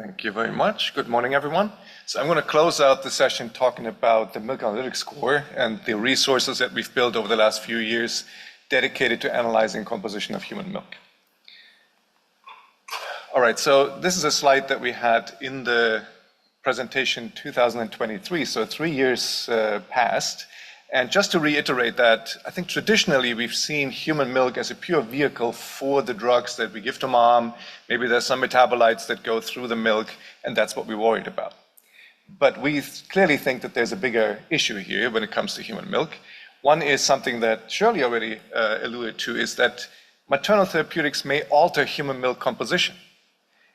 Thank you very much. Good morning, everyone. So I'm going to close out the session talking about the milk analytics score and the resources that we've built over the last few years dedicated to analyzing composition of human milk. All right, so this is a slide that we had in the presentation 2023, so 3 years passed. And just to reiterate that, I think traditionally we've seen human milk as a pure vehicle for the drugs that we give to mom. Maybe there's some metabolites that go through the milk, and that's what we're worried about. But we clearly think that there's a bigger issue here when it comes to human milk. One is something that Shirley already alluded to, is that maternal therapeutics may alter human milk composition.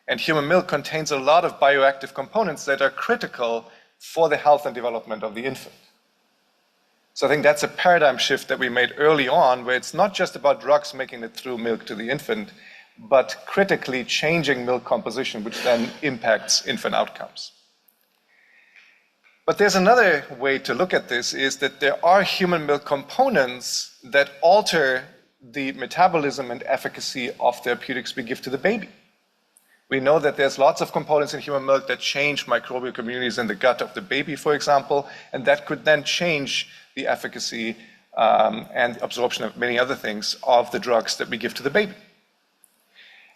And human milk contains a lot of bioactive components that are critical for the health and development of the infant. So I think that's a paradigm shift that we made early on, where it's not just about drugs making it through milk to the infant, but critically changing milk composition, which then impacts infant outcomes. But there's another way to look at this, is that there are human milk components that alter the metabolism and efficacy of therapeutics we give to the baby. We know that there's lots of components in human milk that change microbial communities in the gut of the baby, for example, and that could then change the efficacy and absorption of many other things of the drugs that we give to the baby.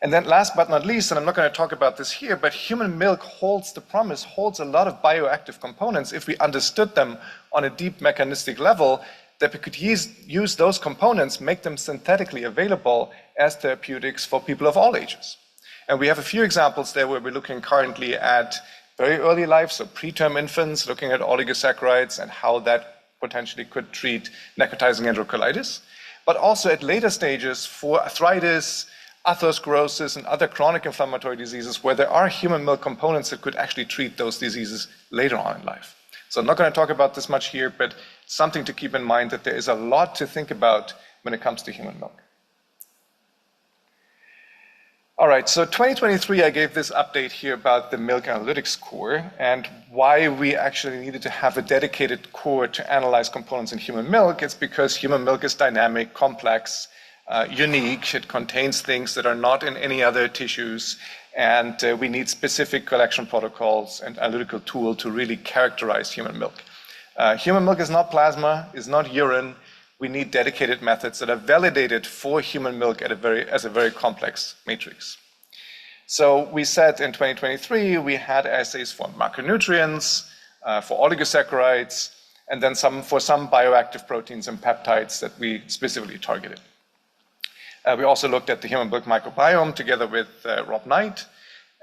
And then last but not least, and I'm not going to talk about this here, but human milk holds the promise, holds a lot of bioactive components if we understood them on a deep mechanistic level, that we could use those components, make them synthetically available as therapeutics for people of all ages. And we have a few examples there where we're looking currently at very early life, so preterm infants, looking at oligosaccharides and how that potentially could treat necrotizing enterocolitis, but also at later stages for arthritis, atherosclerosis, and other chronic inflammatory diseases where there are human milk components that could actually treat those diseases later on in life. So I'm not going to talk about this much here, but something to keep in mind that there is a lot to think about when it comes to human milk. All right, so 2023, I gave this update here about the milk analytics core and why we actually needed to have a dedicated core to analyze components in human milk. It's because human milk is dynamic, complex, unique. It contains things that are not in any other tissues, and we need specific collection protocols and analytical tool to really characterize human milk. Human milk is not plasma, is not urine. We need dedicated methods that are validated for human milk as a very complex matrix. So we said in 2023, we had assays for macronutrients, for oligosaccharides, and then for some bioactive proteins and peptides that we specifically targeted. We also looked at the human milk microbiome together with Rob Knight,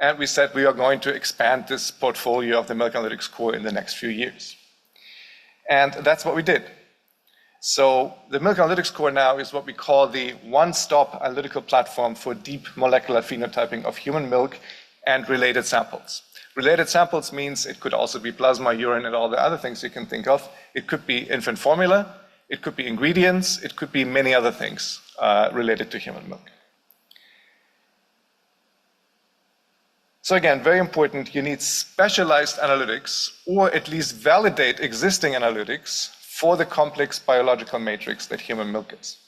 and we said we are going to expand this portfolio of the milk analytics core in the next few years. And that's what we did. So the milk analytics core now is what we call the one-stop analytical platform for deep molecular phenotyping of human milk and related samples. Related samples means it could also be plasma, urine, and all the other things you can think of. It could be infant formula, it could be ingredients, it could be many other things related to human milk. So again, very important, you need specialized analytics, or at least validate existing analytics for the complex biological matrix that human milk is.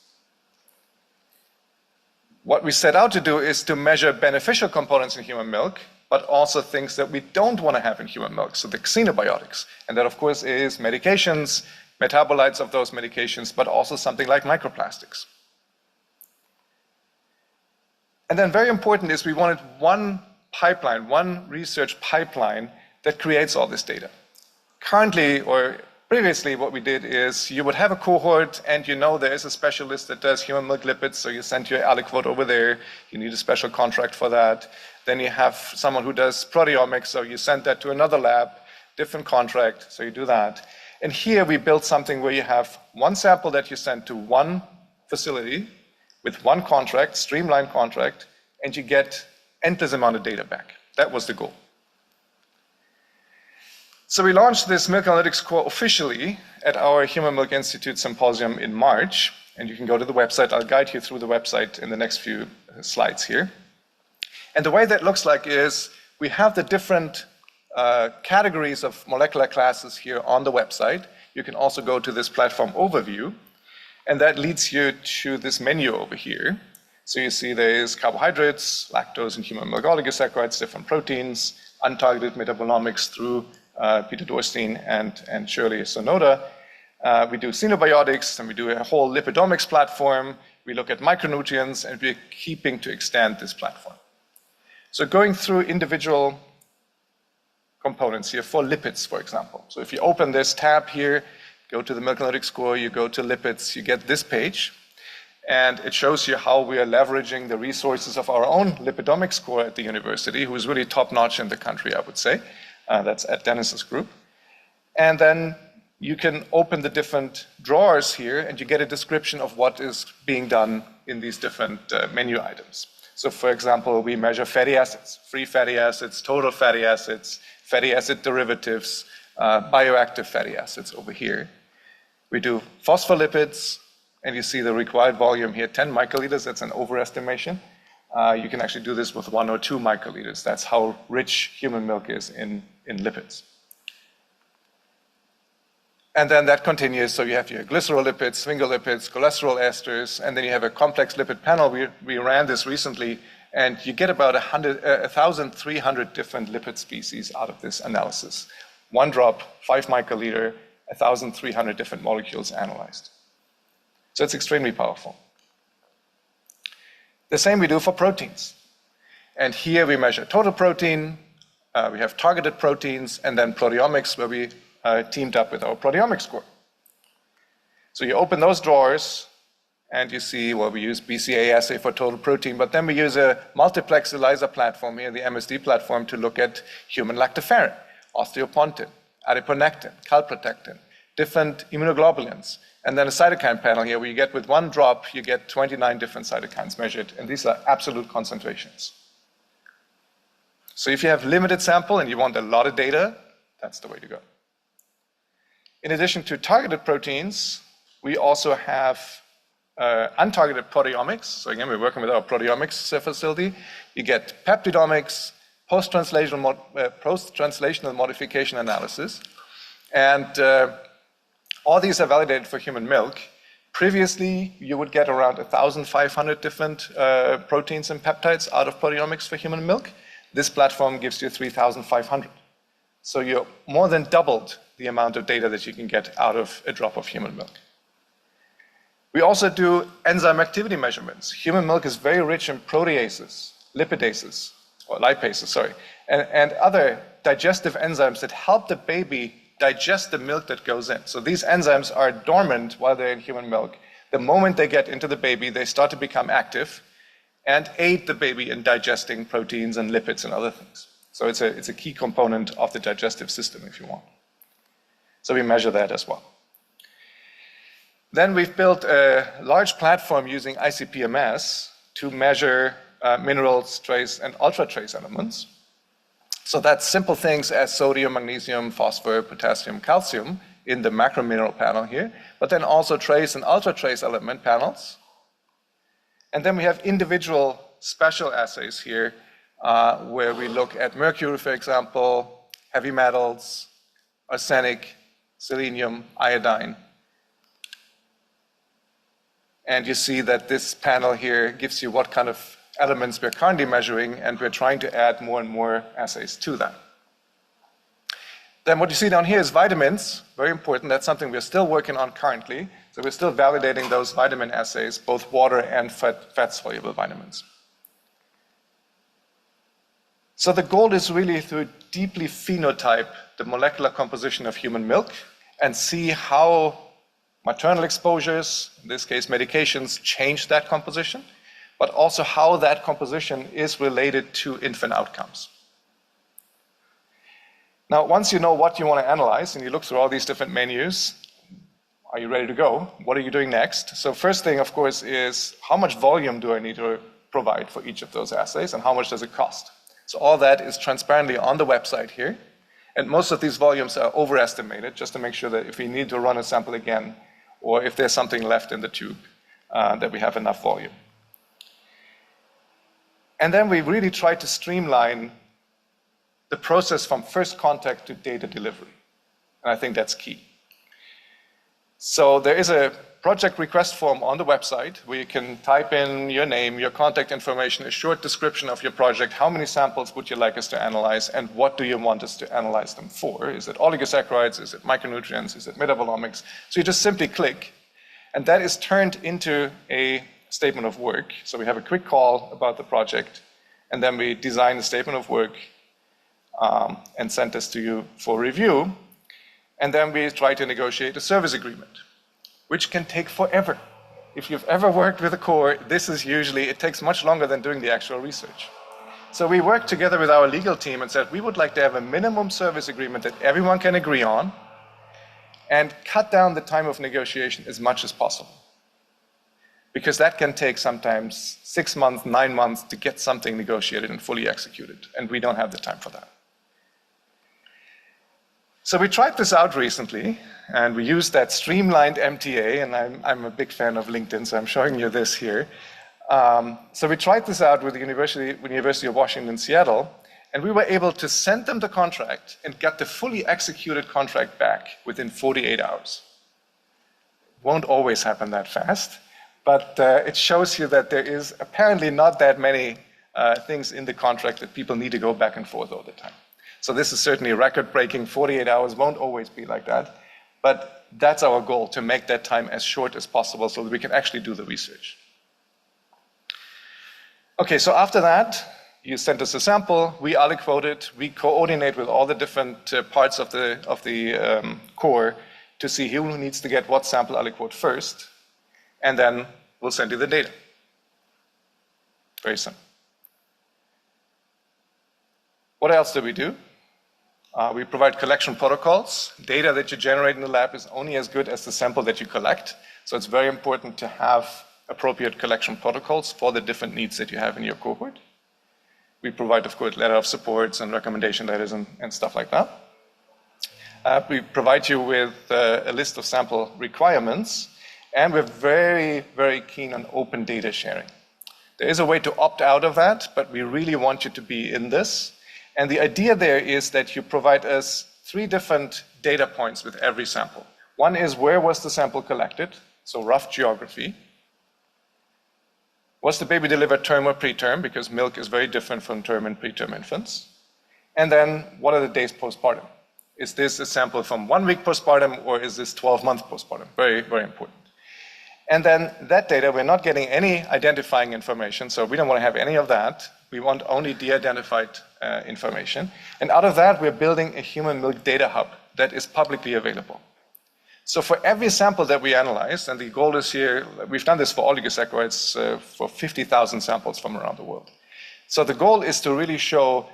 What we set out to do is to measure beneficial components in human milk, but also things that we don't want to have in human milk, so the xenobiotics. And that, of course, is medications, metabolites of those medications, but also something like microplastics. And then very important is we wanted one pipeline, one research pipeline that creates all this data. Currently, or previously, what we did is you would have a cohort and you know there is a specialist that does human milk lipids, so you send your aliquot over there, you need a special contract for that. Then you have someone who does proteomics, so you send that to another lab, different contract, so you do that. And here we built something where you have one sample that you send to one facility with one contract, streamlined contract, and you get endless amount of data back. That was the goal. So we launched this Milk Analytics Core officially at our Human Milk Institute Symposium in March, and you can go to the website. I'll guide you through the website in the next few slides here. And the way that looks like is we have the different categories of molecular classes here on the website. You can also go to this platform overview, and that leads you to this menu over here, So you see there is carbohydrates, lactose and human milk oligosaccharides, different proteins, untargeted metabolomics through Peter Dorstein and Shirley Sonoda. We do Xenobiotics, and we do a whole Lipidomics platform. We look at micronutrients, and we're keeping to extend this platform. So going through individual components here for lipids, for example. So if you open this tab here, go to the milk analytics score, you go to lipids, you get this page. And it shows you how we are leveraging the resources of our own lipidomics score at the university, who is really top-notch in the country, I would say. That's at Dennis's group. And then you can open the different drawers here, and you get a description of what is being done in these different menu items. So for example, we measure fatty acids, free fatty acids, total fatty acid derivatives, bioactive fatty acids over here. We do phospholipids, and you see the required volume here, 10 microliters. That's an overestimation. You can actually do this with 1 or 2 microliters. That's how rich human milk is in lipids. And then that continues. So you have your glycerolipids, sphingolipids, cholesterol esters, and then you have a complex lipid panel. We ran this recently, and you get about 1,300 different lipid species out of this analysis. 1 drop, 5 microliter, 1,300 different molecules analyzed. So it's extremely powerful. The same we do for proteins. And here we measure total protein, we have targeted proteins, and then proteomics, where we teamed up with our proteomics score. So you open those drawers, and you see, well, we use BCA assay for total protein, but then we use a multiplex ELISA platform here, the MSD platform, to look at human lactoferrin, osteopontin, adiponectin, calprotectin, different immunoglobulins, and then a cytokine panel here where you get with 1 drop, you get 29 different cytokines measured, and these are absolute concentrations. So if you have limited sample and you want a lot of data, that's the way to go. In addition to targeted proteins, we also have untargeted proteomics. So again, we're working with our proteomics facility. You get peptidomics, post-translational modification analysis, and all these are validated for human milk. Previously, you would get around 1,500 different proteins and peptides out of proteomics for human milk. This platform gives you 3,500. So you more than doubled the amount of data that you can get out of a drop of human milk. We also do enzyme activity measurements. Human milk is very rich in proteases, lipidases, or lipases, sorry, and other digestive enzymes that help the baby digest the milk that goes in. So these enzymes are dormant while they're in human milk. The moment they get into the baby, they start to become active and aid the baby in digesting proteins and lipids and other things. So it's a key component of the digestive system, if you want. So we measure that as well. Then we've built a large platform using ICP-MS to measure minerals, trace, and ultra-trace elements. So that's simple things as sodium, magnesium, phosphor, potassium, calcium in the macromineral panel here, but then also trace and ultra-trace element panels. And then we have individual special assays here where we look at mercury, for example, heavy metals, arsenic, selenium, iodine. And you see that this panel here gives you what kind of elements we're currently measuring, and we're trying to add more and more assays to that. Then what you see down here is vitamins, very important. That's something we're still working on currently. So we're still validating those vitamin assays, both water and fat-soluble vitamins. So the goal is really to deeply phenotype the molecular composition of human milk and see how maternal exposures, in this case medications, change that composition, but also how that composition is related to infant outcomes. Now, once you know what you want to analyze and you look through all these different menus, are you ready to go? What are you doing next? So first thing, of course, is how much volume do I need to provide for each of those assays, and how much does it cost? So all that is transparently on the website here, and most of these volumes are overestimated just to make sure that if we need to run a sample again, or if there's something left in the tube, that we have enough volume. And then we really try to streamline the process from first contact to data delivery. And I think that's key. So there is a project request form on the website where you can type in your name, your contact information, a short description of your project, how many samples would you like us to analyze, and what do you want us to analyze them for? Is it oligosaccharides? Is it micronutrients? Is it metabolomics? So you just simply click, and that is turned into a statement of work. So we have a quick call about the project, and then we design a statement of work and send this to you for review. And then we try to negotiate a service agreement, which can take forever. If you've ever worked with a core, this is usually, it takes much longer than doing the actual research. So we worked together with our legal team and said, we would like to have a minimum service agreement that everyone can agree on and cut down the time of negotiation as much as possible. Because that can take sometimes 6 months, 9 months to get something negotiated and fully executed, and we don't have the time for that. So we tried this out recently, and we used that streamlined MTA, and I'm a big fan of LinkedIn, so I'm showing you this here. So we tried this out with the University of Washington in Seattle, and we were able to send them the contract and get the fully executed contract back within 48 hours. Won't always happen that fast, but it shows you that there is apparently not that many things in the contract that people need to go back and forth all the time. So this is certainly record-breaking. 48 hours won't always be like that, but that's our goal, to make that time as short as possible so that we can actually do the research. Okay, so after that, you send us a sample, we aliquote it, we coordinate with all the different parts of the core to see who needs to get what sample aliquote first, and then we'll send you the data. Very simple. What else do we do? We provide collection protocols. Data that you generate in the lab is only as good as the sample that you collect. So it's very important to have appropriate collection protocols for the different needs that you have in your cohort. We provide, of course, letter of supports and recommendation letters and stuff like that. We provide you with a list of sample requirements, and we're very, very keen on open data sharing. There is a way to opt out of that, but we really want you to be in this. And the idea there is that you provide us 3 different data points with every sample. One is, where was the sample collected? So rough geography. Was the baby delivered term or preterm? Because milk is very different from term and preterm infants. And then, what are the days postpartum? Is this a sample from 1 week postpartum, or is this 12-month postpartum? Very, very important. And then that data, we're not getting any identifying information, so we don't want to have any of that. We want only de-identified information. And out of that, we're building a human milk data hub that is publicly available. So for every sample that we analyze, and the goal is here, we've done this for oligosaccharides for 50,000 samples from around the world. So the goal is to really show,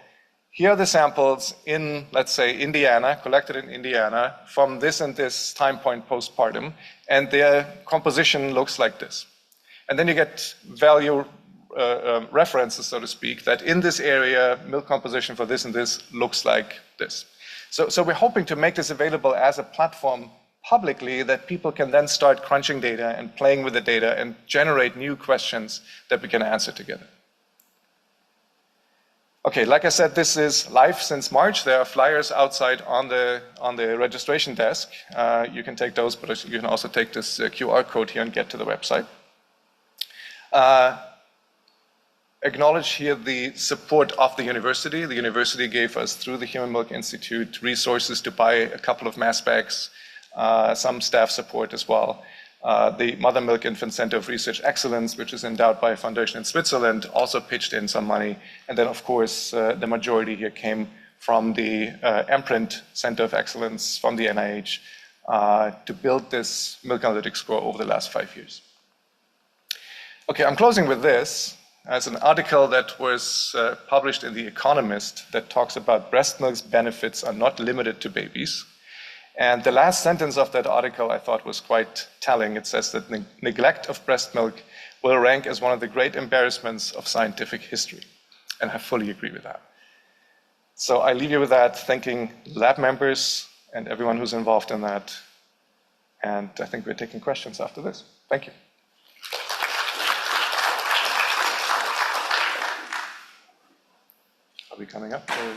here are the samples in, let's say, Indiana, collected in Indiana, from this and this time point postpartum, and their composition looks like this. And then you get value references, so to speak, that in this area, milk composition for this and this looks like this. So we're hoping to make this available as a platform publicly that people can then start crunching data and playing with the data and generate new questions that we can answer together. Okay, like I said, this is live since March. There are flyers outside on the registration desk. You can take those, but you can also take this QR code here and get to the website. Acknowledge here the support of the university. The university gave us, through the Human Milk Institute, resources to buy a couple of mass bags, some staff support as well. The Mother Milk Infant Center of Research Excellence, which is endowed by a foundation in Switzerland, also pitched in some money. And then, of course, the majority here came from the MPRINT Center of Excellence from the NIH to build this milk analytics score over the last 5 years. Okay, I'm closing with this. As an article that was published in The Economist that talks about breast milk's benefits are not limited to babies. And the last sentence of that article I thought was quite telling. It says that neglect of breast milk will rank as one of the great embarrassments of scientific history. And I fully agree with that. So I leave you with that, thanking lab members and everyone who's involved in that. And I think we're taking questions after this. Thank you. Are we coming up? Or?